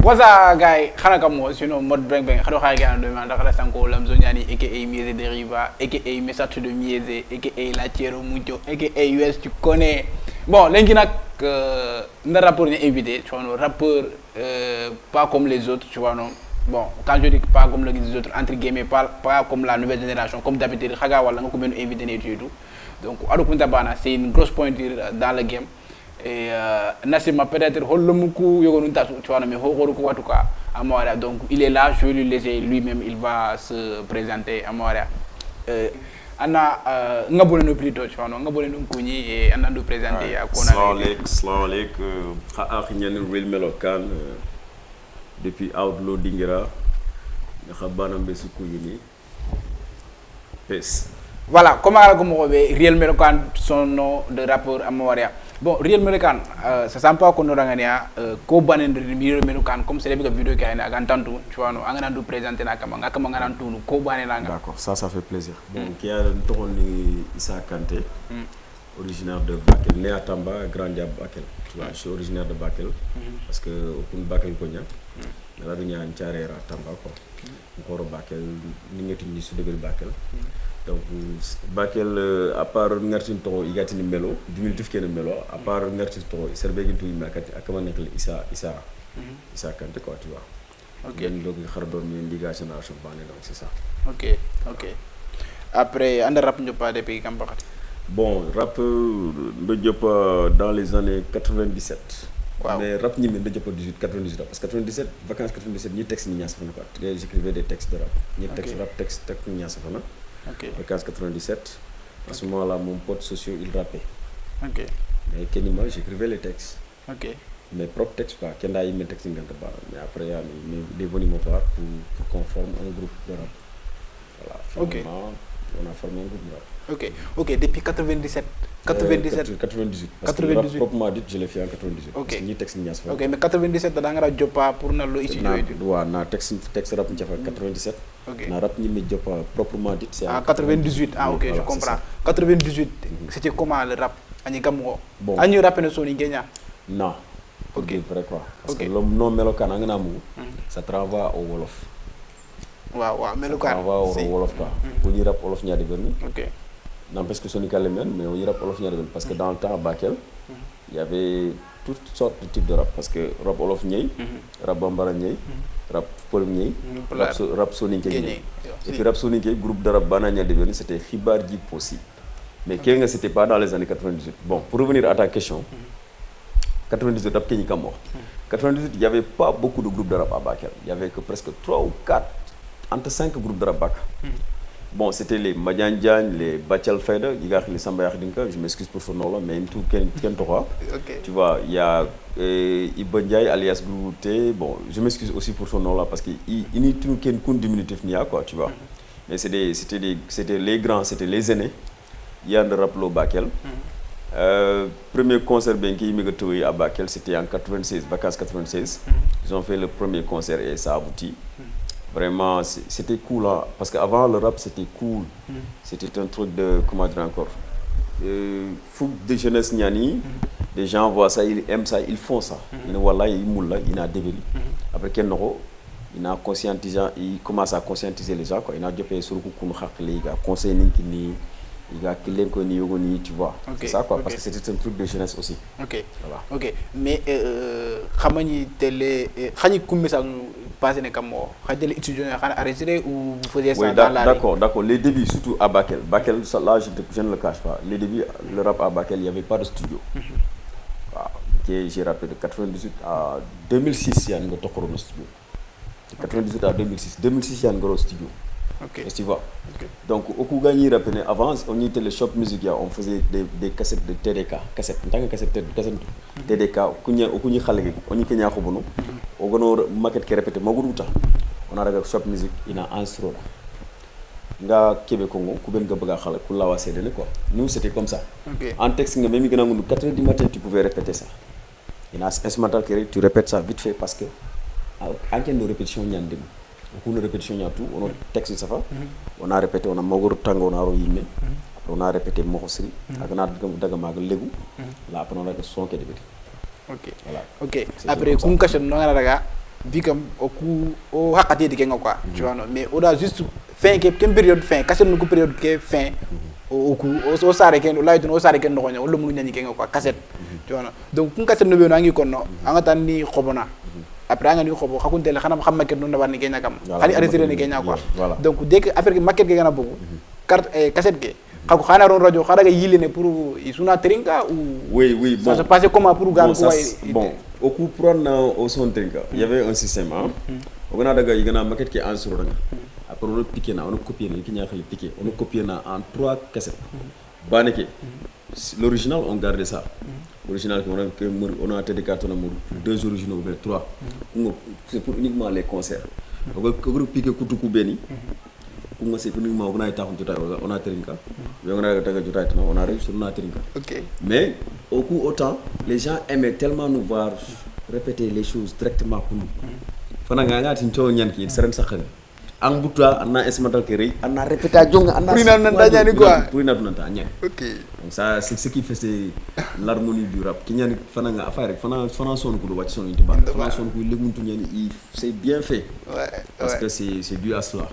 Wasa guy xana kam mo sino mod beng beng xado xay gana do man da xala sanko lam zonyani aka mieze deriva aka message de mieze aka la tiero mucho aka US tu connais bon léegi nak na rappeur ni invité tu vois non rappeur pas comme les autres tu vois non bon quand je dis pas comme les autres entre guillemets pas comme la nouvelle génération comme d'habitude xaga wala nga ko ben invité ne tout donc Adou Kounta Bana c'est une grosse pointure dans le game. Et Nassima peut-être Holomuku Yogonunta, tu vois, mais Horoku en tout cas à Montréal. Donc il est là, je vais lui laisser lui-même, il va se présenter à Montréal. Anna Ngabounou plutôt, tu vois, Ngabounou Kouni et Anna nous présenter à Kona. Salam alaikum, Real Melokan depuis Outlaw Dingira, Nakhabana Mbesoukou Yini. Peace. Voilà, comment on Real Melokan, son nom de rappeur à Montréal. Bon, Real Melokan, ça sent pas qu'on aura gagné ko banen Real Melokan comme c'est les vidéos qui a entendu, tu vois, on a nous présenter na kamanga tout ko banen nga. D'accord, ça fait plaisir. Bon, qui a tourné Issa Kanté, originaire de Bakel, né à Tamba, grandi à Bakel. Tu vois, je suis originaire de Bakel parce que au Bakel konya. Là dañu ñaan ciaré à Tamba quoi. Encore Bakel, ni ngati ni su deugul Bakel. Donc Bakel à part ngartin to igati ni melo diminutif ken melo à part ngartin to serbegi tu makati akama nek Issa Kanté quoi tu vois. OK donc xar doon ni ndiga génération bané donc c'est ça. OK après and rap ñu pas depuis kam baxat. Bon rap de Diop dans les années 97. Wow. Mais rap ñi de Diop 98 parce que 97 vacances 97 ñi texte ni ñass fa quoi. J'écrivais des textes de rap. Ñi texte rap texte ni ñass fa na. OK. Vacances 97. À ce moment-là, mon pote socio, il rappait. OK. Mais Kenima, j'écrivais les textes. OK. Mes propres textes, pas. Kenda a mes textes, mais après, il est venu me voir pour qu'on forme un groupe de rap. Voilà. Finalement, on a formé un groupe de rap. OK. Depuis 97. 98. Parce 98. que rap, proprement dit, je l'ai fait en 98. OK. Parce que ni texte ni as. OK, mais 97, tu as un job pour nous ici. Na texte rap, ni 97. OK. Na rap ni me job proprement dit, c'est en 98. Ah, OK, voilà, je comprends. 98, c'était comment le rap? Bon. Ani rap ne sont Kenya? Non. OK. Vrai quoi. Parce que le nom Melokan, ça travaille au Wolof. Wow, Melokan. Ça travaille au Wolof quoi. Pour dire rap Wolof n'y devenu. OK. N'empêche que ce n'est qu'à mais on y rap Wolof n'y devenu. Parce que dans le temps à Bakel, il y avait toutes sortes de types de rap. Parce que rap Wolof n'y rap Bambara n'y rap Paul n'y rap Soninké n'y. Et puis rap Soninké, groupe de rap Bana n'y devenu, c'était Khibarji Possi. Mais Kenga, c'était pas dans les années 98. Bon, pour revenir à ta question, 98 rap Kenyi Kamo. 98, il n'y avait pas beaucoup de groupes de rap à Bakel. Il n'y avait que presque 3 ou 4, entre 5 groupes de rap Bakel. Bon, c'était les Madjanjan, les Bachal Feder, les Samba Yakhdinka, je m'excuse pour ce nom-là, mais tout Ken Tora. Tu vois, il y a Ibn Ndiaye alias Grouté. Bon, je m'excuse aussi pour ce nom-là parce qu'il n'y a tout Ken Kun diminutif ni quoi, tu vois. Mais c'était les grands, c'était les aînés. Il y a un rap Bakel. Premier concert à Bakel, c'était en 96, vacances 96. Ils ont fait le premier concert et ça a abouti. Vraiment, c'était cool hein, parce qu'avant le rap c'était cool. C'était un truc de, comment dire encore, fou de jeunesse niani. Les gens voient ça, ils aiment ça, ils font ça. Ils voilà, ils moulent, ils ont développer. Après qu'il il a conscientisé, il commence à conscientiser les gens quoi. Il a déjà sur le coup qu'on a il a conseillé ni il a kilé ni tu vois. C'est ça quoi, parce que c'était un truc de jeunesse aussi. OK. Voilà. OK. Mais xamani télé xani kumé ça passé né comme xadi les étudiants xana arrêté ou vous faisiez ça dans la d'accord, les débuts surtout à Bakel, ça, là je ne le cache pas. Les débuts le rap à Bakel, il n'y avait pas de studio. Voilà. J'ai rappelé de 98 à 2006 il y a un studio. De 98 à 2006, il y a un studio. OK. Tu vois. Okay. Donc au coup gagné rappelé avant on était le shop musique on faisait des cassettes de TDK, cassettes en tant que cassette TDK kunya xalé on y kenya xobono o gono maquette qui répété maguruta on a regardé shop musique il a instro nga kebe kongo ku ben ga bëgga xalé ku la wa cédé quoi nous c'était comme ça. Okay. En texte nga même gëna ngundu 4h du matin tu pouvais répéter ça. Il a instrumental qui tu répètes ça vite fait parce que en termes de répétition ñandem on a répétition tout on a texte ça va on a répété on a maguru tango on a royime après on a répété mohosri ak na daga mag legu là après on a son ke début. OK. Voilà. OK. Après kum kasson no nga daga vu comme au hakati de kenga quoi tu vois non mais on a juste fin que période fin cassette no période que fin au sare ken light no sare ken no nya wala mu nyani kenga quoi cassette tu vois non donc kun cassette no be no ngi konno anga tan ni xobona après anga ni xobo xakunte le xanam xam maquette no na ni kenya kam xali arrêté ni kenya quoi donc dès que affaire maquette ke gana bogu carte cassette ke xako xana ron radio xara ga yilene pour isuna trinka ou oui bon ça se passait comment pour gan ko bon au coup prendre au son trinka il y avait un système on a daga igana maquette qui en sur après on a piqué na on a copié ni kinya xali piqué on a copié na en 3 cassettes baneke l'original on gardait ça l'original on a été des cartons pour 2 originaux ou 3 c'est pour uniquement les concerts on a piqué kutuku beni pour moi c'est uniquement on a été on a trinka on a daga jotaay on a réussi on a trinka OK mais au coup autant les gens aimaient tellement nous voir répéter les choses directement pour nous fana nga ngati nto nyanki seren saxal ang buta ana instrumental keri ana répétation ana pour na ndanya ni quoi pour na nanta ñay OK donc ça c'est ce qui faisait l'harmonie du rap ki ñani fana nga affaire fana son ko do wacc son intiba fana son ko leguntu ñani c'est bien fait parce que c'est dû à cela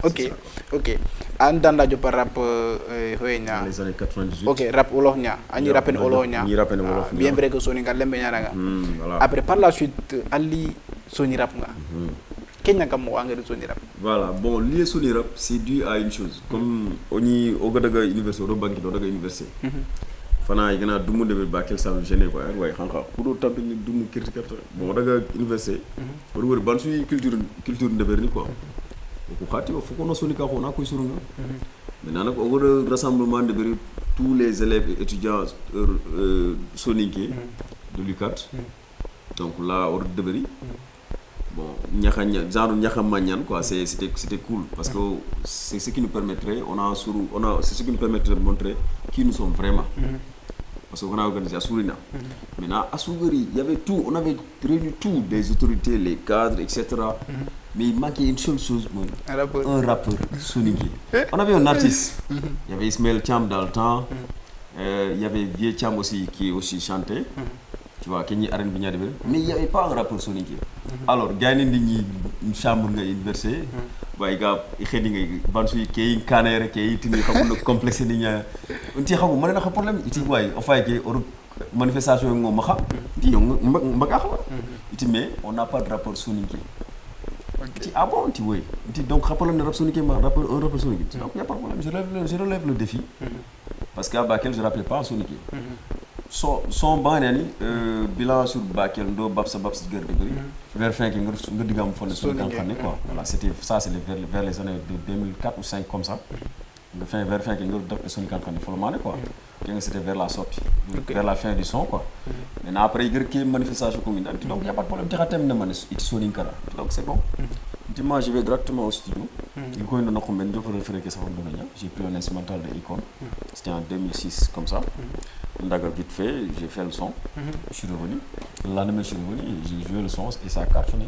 OK an danda jo par rap hoyna les années 98 OK rap wolof nya ani rapen wolof nya bien vrai que soni ngalembe nyana nga voilà après par la suite ali soni rap nga kenya kam mo nga soni rap voilà bon lié soni rap c'est dû à une chose comme oni ogadaga université do banki do daga université fana igana dumu de bakel sa gêné quoi way xanxa ku do tampi ni dumu kirti karta bon daga université wor ban suy culture de berni quoi ko xati o foko no soni ka ko na koy surunga maintenant nak au rassemblement de tous les élèves et étudiants soniqués de l'UCAD donc là au Deberi bon ñaxa magnan quoi c'était cool parce que c'est ce qui nous permettrait c'est ce qui nous permettrait de montrer qui nous sommes vraiment parce qu'on a organisé à Sourina maintenant à Sougari il y avait tout on avait réuni tout des autorités les cadres etc. Mais il manquait une seule chose un rappeur sonique on avait un artiste il y avait Ismaël Thiam dans le temps il y avait Vieux Thiam aussi qui aussi chantait tu vois Kenny Arène Bigna de mais il n'y avait pas un rappeur sonique alors gagné une chambre université waaye ga xédi nga ban suy kay kanere kay tini xamul complexe ni nya unti xamu man na problème iti way o fay ke manifestation ngo ma xam ti mbaga xam iti mais on n'a pas de rapport sonique iti ah bon ti way iti donc problème de rap sonique ma rapport un rapport sonique donc il y a pas de problème je relève le défi parce qu'à Bakel je rappelle pas sonique son banani bilan sur Bakel ndo babsa guerre de bari vers fin que nga digam fond sur kan xamné quoi voilà c'était ça c'est vers les années de 2004 ou 5 comme ça nga vers fin que nga dop son kan xamné folmané quoi que c'était vers la sortie vers la fin du son quoi maintenant après guerre qui manifestation ko ngi donc y a pas de problème taxatem na man it sonin kara donc c'est bon dimanche je vais directement au studio il ko ndo nako ben jofa référé que ça won do j'ai pris un instrumental de Icon c'était en 2006 comme ça Ndaga vite fait, j'ai fait le son, je suis revenu. Le lendemain, je suis revenu, j'ai joué le son et ça a cartonné.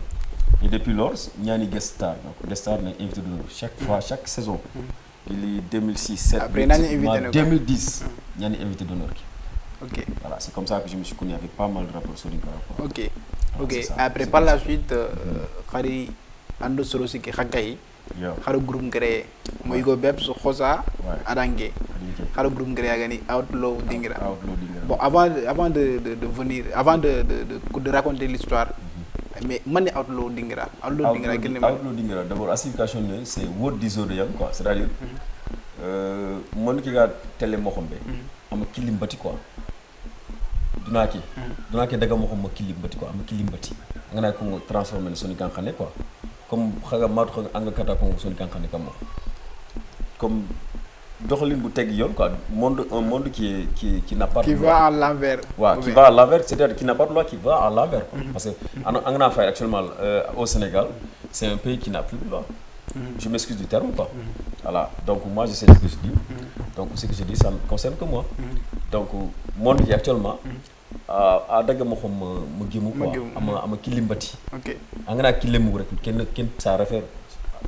Et depuis lors, il y a une guest star. Donc, guest star est invité de chaque fois, chaque saison. Il est 2006, 7, après, 2010, il y a un invité d'honneur. OK. Voilà, c'est comme ça que je me suis connu avec pas mal de rapports sur l'Inkara. OK. OK. Après, par la suite, Khari Ando Sorosi qui Hakai, Kharo groupe créé, Moigo Bebs, Khosa, Adangue. Kharo groupe créé Agani, Outlaw Dingra. Bon, avant de venir, avant de raconter l'histoire, mais man Outlaw Dingra. Outlaw Dingra, d'abord, la signification, c'est word disorder, quoi. C'est-à-dire, mon qui a télé mohombe, am kilimbati quoi. Dunaki daga mohom kilimbati quoi, am kilimbati. Ngana ko transformer soni kankane quoi. Comme xaga mat xaga anga kata ko soni kankane comme doxalin bu teg yoon quoi un monde qui n'a pas qui va à l'envers qui va à l'envers c'est-à-dire qui n'a pas de loi qui va à l'envers parce que en fait actuellement au Sénégal c'est un pays qui n'a plus de loi je m'excuse du terme quoi voilà donc moi je sais ce que je dis donc ce que je dis ça me concerne que moi donc monde qui actuellement a daga mo xam ma gemu quoi ama kilimbati OK angana kilemu rek ken ça réfère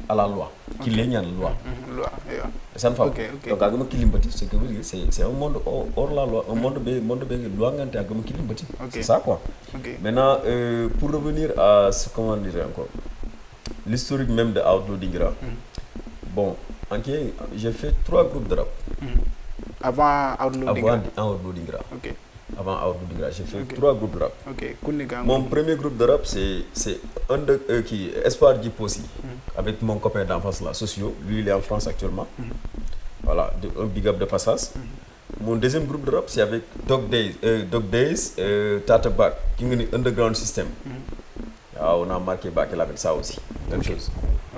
à la loi. Qu'il y ait une loi. Loi, yeah. Ça ne fait Ok. Donc, agama kilimbati, c'est que c'est un monde hors la loi, un monde loi ngante agama kilimbati. C'est ça quoi. Ok. Maintenant, pour revenir à ce comment dire encore, l'historique même de Outlaw Dingra. Bon, j'ai fait 3 groupes de rap. Avant Outlaw Dingra. Avant Outlaw Dingra. Ok. Avant Outlaw Dingra, j'ai fait 3 groupes de rap. Ok. Mon premier groupe de rap, c'est un de qui Espoir Djipossi, avec mon copain d'enfance là, Socio. Lui, il est en France actuellement. Voilà, un big up de passage. Mon deuxième groupe de rap, c'est avec Dog Days, Tata Bak, qui est Underground System. Ah, on a marqué Bakel avec ça aussi. Même chose.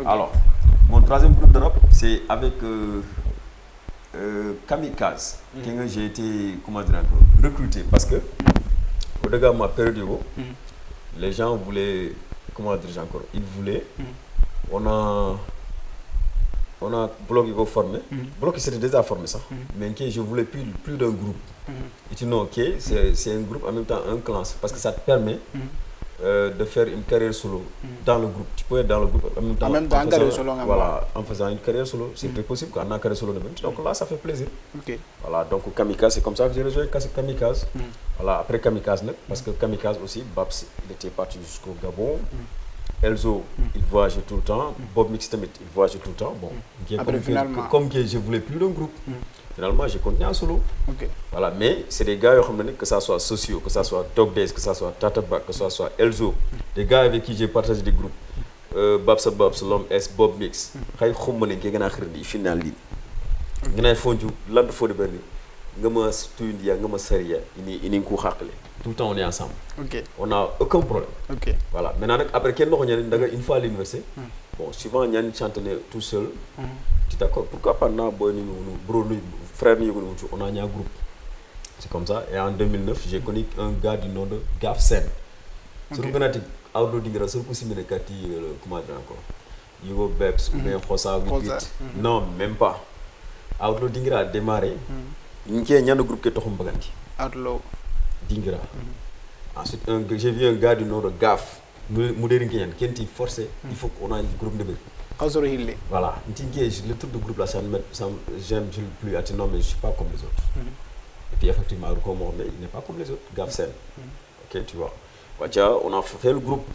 Alors, mon troisième groupe de rap, c'est avec Kamikaze. J'ai été, comment dire encore, recruté parce que, au début de ma période, les gens voulaient, comment dire encore, ils voulaient, on a bloqué go formé. Bloqué c'était déjà formé ça. Mais je voulais plus d'un groupe. Et tu know, c'est un groupe en même temps un clan parce que ça te permet de faire une carrière solo dans le groupe. Tu peux être dans le groupe en même temps carrière solo. Voilà, en faisant une carrière solo, c'est très possible qu'on a une carrière solo de même. Donc là, ça fait plaisir. Ok. Voilà, donc Kamikaze, c'est comme ça que j'ai rejoint Kamikaze. Voilà, après Kamikaze, parce que Kamikaze aussi, Babs, il était parti jusqu'au Gabon. Elzo, il voyageait tout le temps. Bob Mix Tamit, il voyageait tout le temps. Bon, après, comme je voulais plus d'un groupe, finalement, j'ai continué en solo. Okay. Voilà, mais c'est des gars, que ça soit Socio, que ça soit Dog Days, que ça soit Tata Bak, que ça soit Elzo, des gars avec qui j'ai partagé des groupes. Babs, L'Homme S, Bob Mix. Je sais que je suis final. Je suis fondu, l'un de faux de Berlin. Je suis studio, je suis sérieux, tout le temps on est ensemble. Okay. On n'a aucun problème. Okay. Voilà. Maintenant, après, une fois à l'université, bon, souvent, il y a une chanteuse tout seul. Tu d'accord? Pourquoi pas nous, frères, on a un groupe. C'est comme ça. Et en 2009, j'ai connu un gars du nom de Gaf Sen. Sur le canal, Outlaw Dingra, sur le coup, si je comment dire encore? Yugo Beps ou bien Fossa 88. Non, même pas. Outlaw Dingra a démarré. Il y a un groupe qui est en Outlaw Dingra. Ensuite, j'ai vu un gars du nom de Gaf. Qui forcé, il faut qu'on ait un groupe de bébés. Voilà. Le truc de groupe là, j'aime plus attenant, mais je ne suis pas comme les autres. Et puis effectivement, il n'est pas comme les autres. Gaf Sen. Ok, tu vois. On a fait le groupe.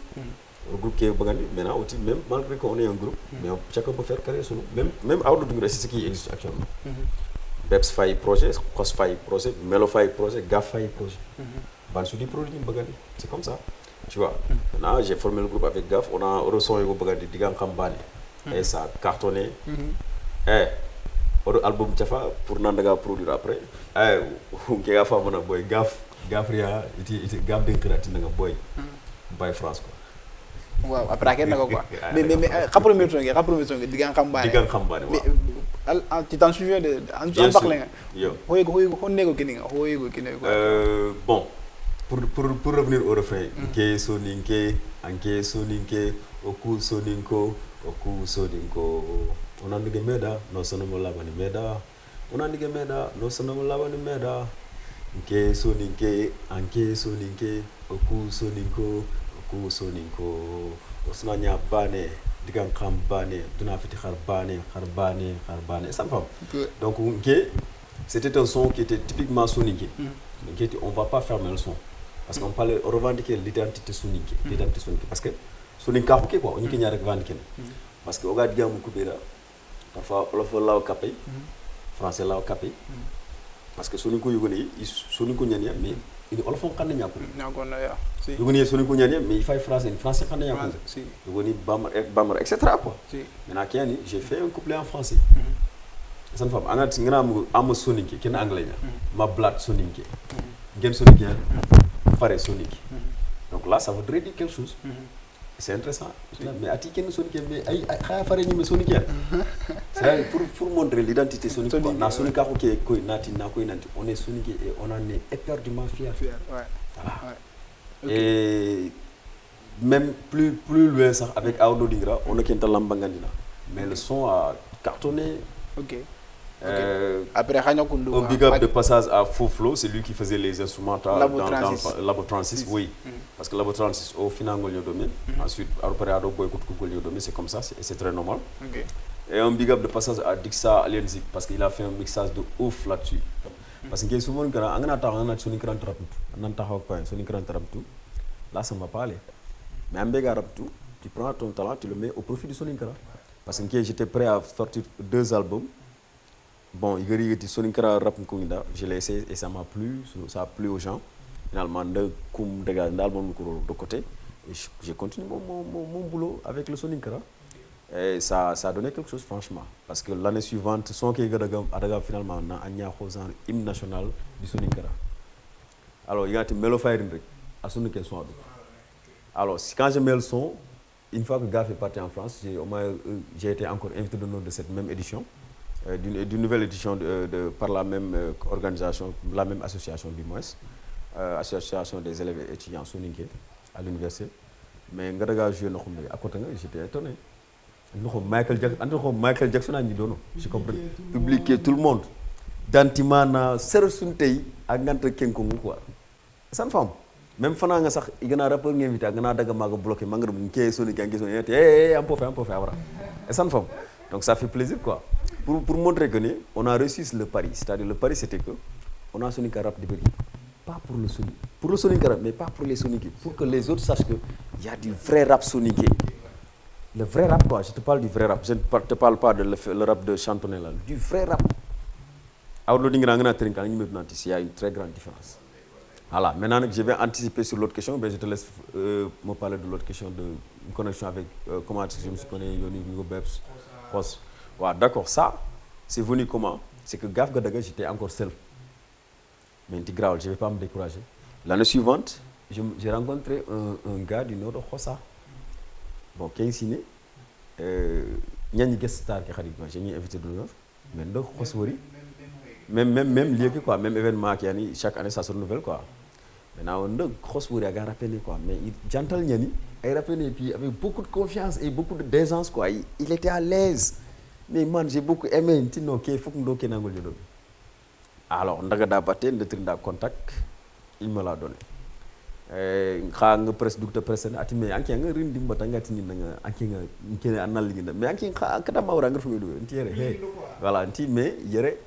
Le groupe qui est Bagani. Maintenant, aussi, même malgré qu'on est un groupe, mais chacun peut faire carrière solo. Même Outlaw Dingra, c'est ce qui existe actuellement. Beps Faye projet, Cross Faye projet, Melo Faye projet, Gaf Faye projet. Bansudi produit Bagani. C'est comme ça. Tu vois. Maintenant, j'ai formé le groupe avec Gaf. On a reçu un Bagani, Digan Kambani. Et ça a cartonné. Et l'album Tchafa, pour Nandaga produire après. On a fait un boy Gaf Ria, Gaf Denkrat, boy. By France quoi. Wow, après qu'est-ce quoi. Mais Digan Kambani. Digan Kambani. Tu t'en souviens de bon, pour revenir au refrain, Nke Soninke, Anke Soninke, Oku Soninko, on a dit meda, no sonomo labani meda, on a dit meda, no sonomo labani meda, Nke Soninke, Anke Soninke, Oku Soninko, Osnanya Bane. Digan Kambane, Dunafiti Kharbane, ça me fait. Donc, c'était un son qui était typiquement sonique. On ne va pas fermer le son. Parce qu'on parlait, on revendiquait l'identité sonique. Parce que sonique, quoi, on n'y a revendiqué. Parce que, on regarde bien beaucoup de parfois, on fait là au capé, français là au capé. Parce que sonique, mais il y a un kan ñako si yugoni soni ko ñane mais il faut français kan ñako si yugoni bamar etc quoi maintenant kiani j'ai fait un couplet en français ça ne femme anati ngana am sonique ken anglais ma black sonique ngem sonique faré sonique donc là ça voudrait dire quelque chose c'est intéressant mais ati ken sonique mais ay xaya faré ñi sonique c'est pour montrer l'identité sonique quoi na sonique ko ke ko nati na ko nanti on est sonique et on en est éperdument fier ouais voilà. Okay. Et même plus loin ça avec Outlaw Dingra on est qu'un lambangandina mais le son a cartonné. OK Après Hanyakundu. Un big up de passage à Foflo, c'est lui qui faisait les instrumentales dans Labo 36, oui. Parce que Labo 36, au final, ensuite, après, c'est comme ça, et c'est très normal. Et un big up de passage à Dixa Alienzik, parce qu'il a fait un mixage de ouf là-dessus. Parce que souvent, là, ça ne va pas aller. Mais un big up, tu prends ton talent, tu le mets au profit du Soninkara. Parce que j'étais prêt à sortir 2 albums. Bon, Soninkara rap Nkongida, je l'ai essayé et ça m'a plu, ça a plu aux gens. Finalement, l'album de côté. Et j'ai continué mon boulot avec le Soninkara. Et ça a donné quelque chose, franchement. Parce que l'année suivante, son qui est finalement un hymne national du Soninkara. Alors, il y a un Melofire à Soninkara. Alors, quand je mets le son, une fois que Gaf est parti en France, j'ai été encore invité de nom de cette même édition, d'une nouvelle édition par la même organisation, la même association du moins, association des élèves et étudiants soninké à l'université. Mais à côté, j'étais étonné. Michael Jackson a dit non, je comprends. Publié tout le monde. Dantimana, Sersuntei, Agante Kenkongu quoi. Ça ne femme. Même si il y a un rapport qui est invité, il y a un bloqué, il y a un peu et ça ne femme. Donc ça fait plaisir quoi. Pour montrer qu'on a réussi le pari. C'est-à-dire le pari c'était que on a Sonika rap de Berry. Pas pour le Sonic. Pour le Sonic rap, mais pas pour les Sonic. Pour que les autres sachent qu'il y a du vrai rap soniqué. Le vrai rap quoi, je te parle du vrai rap. Je ne te parle pas de le rap de chantonné là. Du vrai rap. Il y a une très grande différence. Voilà, maintenant je vais anticiper sur l'autre question, mais je te laisse me parler de l'autre question, de une connexion avec comment je me suis connu, Yoni, Hugo Beps, Ross. Ouais, d'accord, ça, c'est venu comment? C'est que Gaf Gadaga, j'étais encore seul. Mais intégral, je ne vais pas me décourager. L'année suivante, j'ai rencontré un gars du nord de Khossa. Bon, qui est ici, il y a une guest star qui est j'ai invité de nord, mais de Khossori. Même lieu quoi, même événement qui est chaque année ça se renouvelle quoi. Maintenant on a grosse à rappeler quoi, mais gentil Niani, il rappelé et puis avec beaucoup de confiance et beaucoup d'aisance quoi. Il était à l'aise. Mais man j'ai beaucoup aimé, non qu'il faut que nous donnions un peu. Alors ndaga da baté le trinda contact, il me l'a donné. Nga presse docteur presse ati mais anki nga rindi mbata ngati ni nga anki nga nkene anal ligina mais anki kada mawra nga fume do ntiere he voilà nti mais yere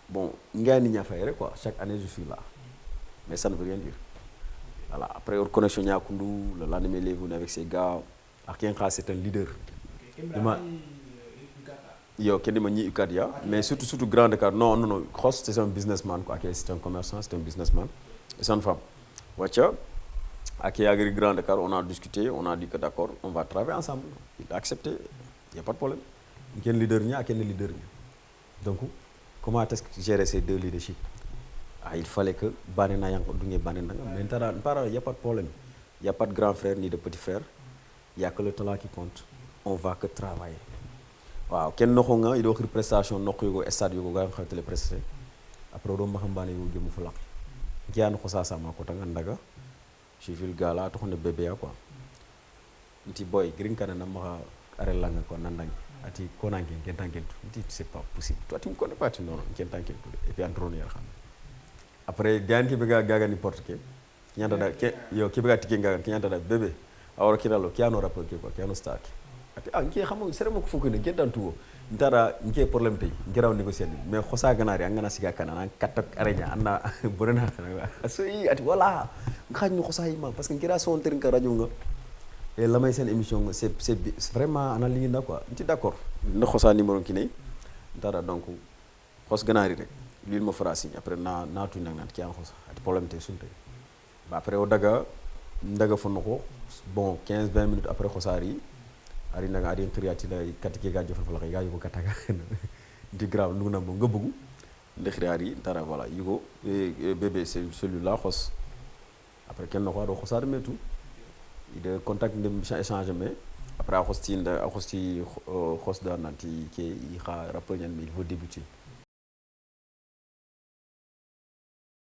bon ngani nya fayre quoi chaque année je suis là mais ça ne veut rien dire voilà après reconnaissance Nyakundu le lendemain il est venu avec ses gars Akinka c'est un leader yo kendi ma ñi Ukadia mais surtout grand Dakar non Cross c'est un businessman quoi c'est un commerçant c'est un businessman et c'est une femme Wacha Aki Agri Grand Dakar, on a discuté, on a dit que d'accord, on va travailler ensemble. Il a accepté, il n'y a pas de problème. Il y a un leader, il y a un leader. Donc, comment est-ce que gérer ces deux leaderships? Il fallait que Banena Yang Dunge Banena. Maintenant, il n'y a pas de problème. Il n'y a pas de grand frère ni de petit frère. Il n'y a que le talent qui compte. On va que travailler. Waaw kenn noxo nga il doit faire prestation noxo yugo stade yugo ga xamte les prestation après do maxambane yu jëm fu laq giano ko sa sama ko tanga ndaga j'ai vu le gars là toxone bébé quoi nti boy green kana na ma are langa ko nandang ati konangen kentangen nti c'est pas possible toi tu me connais pas tu non kentangen et puis andron yer xam après gan ki bega gaga ni porte ke nyanda da ke yo ki bega tike gaga nyanda da bébé awro kiralo kiano rapport ke quoi kiano star ati nki xamu sere mako foko ne kentantu ntara nki problème tay ngiraw négocier mais xosa ganari ngana siga kana nan katak areja anda borena xana so yi ati wala xagn ñu xosa yima parce que ngira son terin ka radio nga et la may sen émission c'est vraiment ana li nda quoi nti d'accord na xosa numéro ki ne ntara donc xos ganari rek lil mo frasi après na tu nak ki an xosa ati problème tay sunte ba après o daga ndaga fo nako bon 15-20 minutes après xosari ari nga ari triati la katike ga jofal fa la ga yugo kataga di grave lu na bo nga bëggu de xriari dara voilà yugo bébé c'est celui-là xos après ken nako do xosar metu ide contact ndem échange mais après xos ti xos da nanti ke i xa rappeur ñan mi il faut débuter